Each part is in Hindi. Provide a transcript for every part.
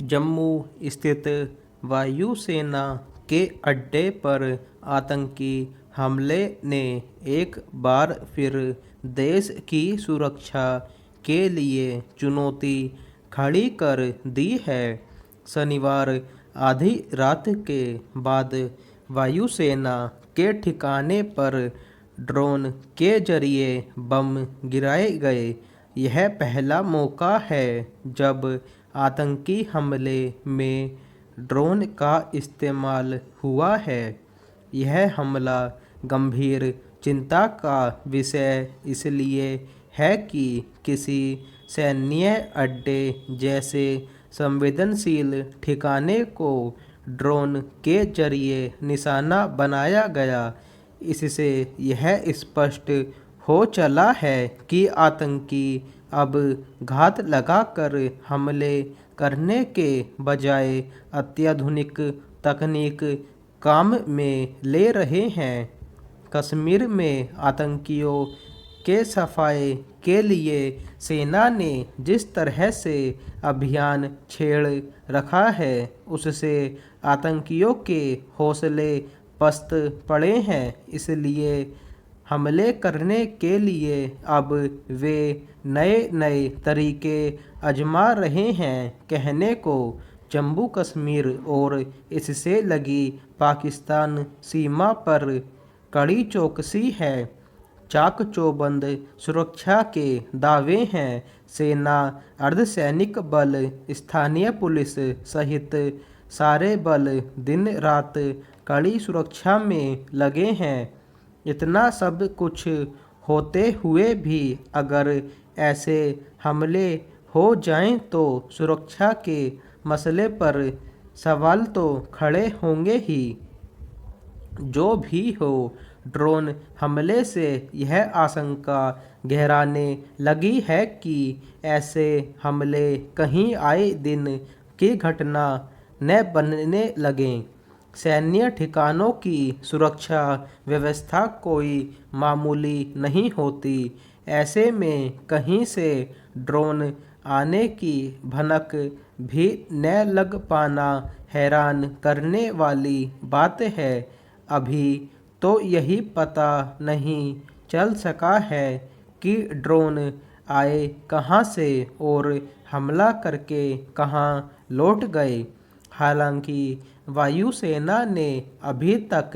जम्मू स्थित वायुसेना के अड्डे पर आतंकी हमले ने एक बार फिर देश की सुरक्षा के लिए चुनौती खड़ी कर दी है। शनिवार आधी रात के बाद वायुसेना के ठिकाने पर ड्रोन के जरिए बम गिराए गए। यह पहला मौका है जब आतंकी हमले में ड्रोन का इस्तेमाल हुआ है। यह हमला गंभीर चिंता का विषय इसलिए है कि किसी सैन्य अड्डे जैसे संवेदनशील ठिकाने को ड्रोन के जरिए निशाना बनाया गया। इससे यह स्पष्ट हो चला है कि आतंकी अब घात लगाकर हमले करने के बजाय अत्याधुनिक तकनीक काम में ले रहे हैं। कश्मीर में आतंकियों के सफाए के लिए सेना ने जिस तरह से अभियान छेड़ रखा है, उससे आतंकियों के हौसले पस्त पड़े हैं। इसलिए हमले करने के लिए अब वे नए नए तरीके आजमा रहे हैं। कहने को जम्मू कश्मीर और इससे लगी पाकिस्तान सीमा पर कड़ी चौकसी है। चाक चौबंद सुरक्षा के दावे हैं। सेना, अर्धसैनिक बल, स्थानीय पुलिस सहित सारे बल दिन रात कड़ी सुरक्षा में लगे हैं। इतना सब कुछ होते हुए भी अगर ऐसे हमले हो जाएं तो सुरक्षा के मसले पर सवाल तो खड़े होंगे ही। जो भी हो, ड्रोन हमले से यह आशंका गहराने लगी है कि ऐसे हमले कहीं आए दिन की घटना न बनने लगें। सैन्य ठिकानों की सुरक्षा व्यवस्था कोई मामूली नहीं होती। ऐसे में कहीं से ड्रोन आने की भनक भी न लग पाना हैरान करने वाली बात है। अभी तो यही पता नहीं चल सका है कि ड्रोन आए कहां से और हमला करके कहां लौट गए। हालांकि वायुसेना ने अभी तक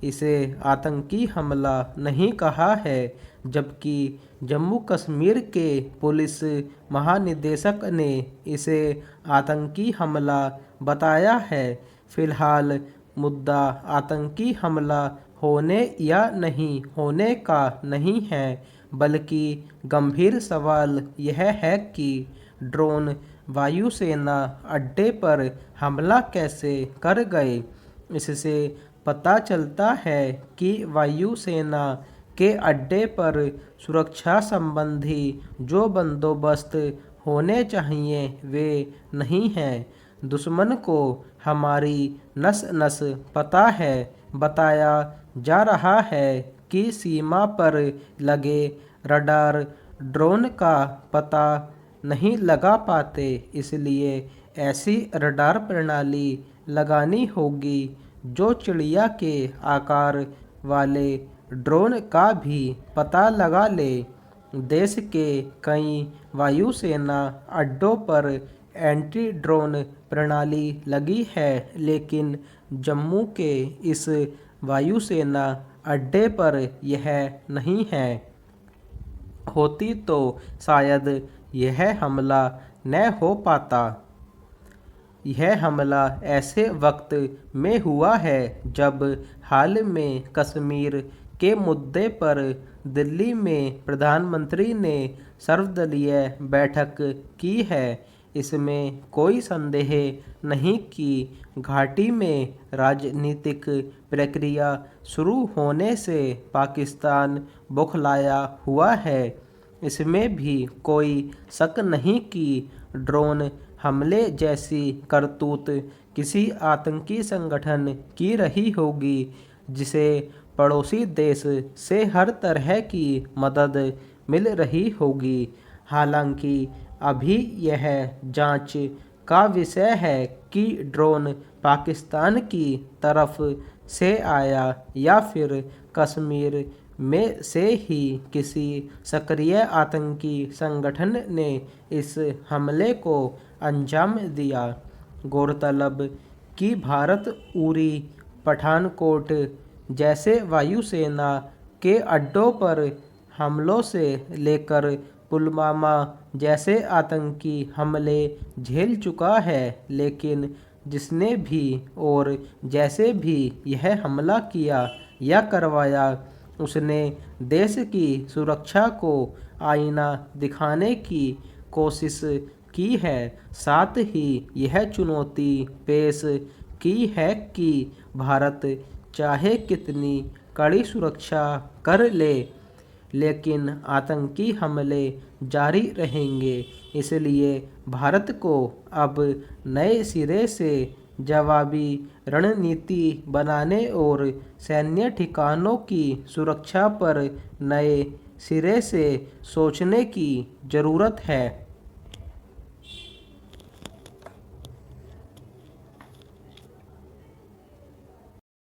इसे आतंकी हमला नहीं कहा है, जबकि जम्मू कश्मीर के पुलिस महानिदेशक ने इसे आतंकी हमला बताया है। फिलहाल मुद्दा आतंकी हमला होने या नहीं होने का नहीं है, बल्कि गंभीर सवाल यह है कि ड्रोन वायुसेना अड्डे पर हमला कैसे कर गए। इससे पता चलता है कि वायुसेना के अड्डे पर सुरक्षा संबंधी जो बंदोबस्त होने चाहिए वे नहीं हैं। दुश्मन को हमारी नस नस पता है। बताया जा रहा है कि सीमा पर लगे रडार ड्रोन का पता नहीं लगा पाते। इसलिए ऐसी रडार प्रणाली लगानी होगी जो चिड़िया के आकार वाले ड्रोन का भी पता लगा ले। देश के कई वायुसेना अड्डों पर एंटी ड्रोन प्रणाली लगी है, लेकिन जम्मू के इस वायुसेना अड्डे पर यह नहीं है। होती तो शायद यह हमला न हो पाता। यह हमला ऐसे वक्त में हुआ है जब हाल में कश्मीर के मुद्दे पर दिल्ली में प्रधानमंत्री ने सर्वदलीय बैठक की है। इसमें कोई संदेह नहीं कि घाटी में राजनीतिक प्रक्रिया शुरू होने से पाकिस्तान बौखलाया हुआ है। इसमें भी कोई शक नहीं कि ड्रोन हमले जैसी करतूत किसी आतंकी संगठन की रही होगी, जिसे पड़ोसी देश से हर तरह की मदद मिल रही होगी। हालांकि अभी यह जांच का विषय है कि ड्रोन पाकिस्तान की तरफ से आया या फिर कश्मीर में से ही किसी सक्रिय आतंकी संगठन ने इस हमले को अंजाम दिया। गौरतलब कि भारत उरी, पठानकोट जैसे वायुसेना के अड्डों पर हमलों से लेकर पुलवामा जैसे आतंकी हमले झेल चुका है, लेकिन जिसने भी और जैसे भी यह हमला किया या करवाया, उसने देश की सुरक्षा को आईना दिखाने की कोशिश की है। साथ ही यह चुनौती पेश की है कि भारत चाहे कितनी कड़ी सुरक्षा कर ले, लेकिन आतंकी हमले जारी रहेंगे। इसलिए भारत को अब नए सिरे से जवाबी रणनीति बनाने और सैन्य ठिकानों की सुरक्षा पर नए सिरे से सोचने की ज़रूरत है।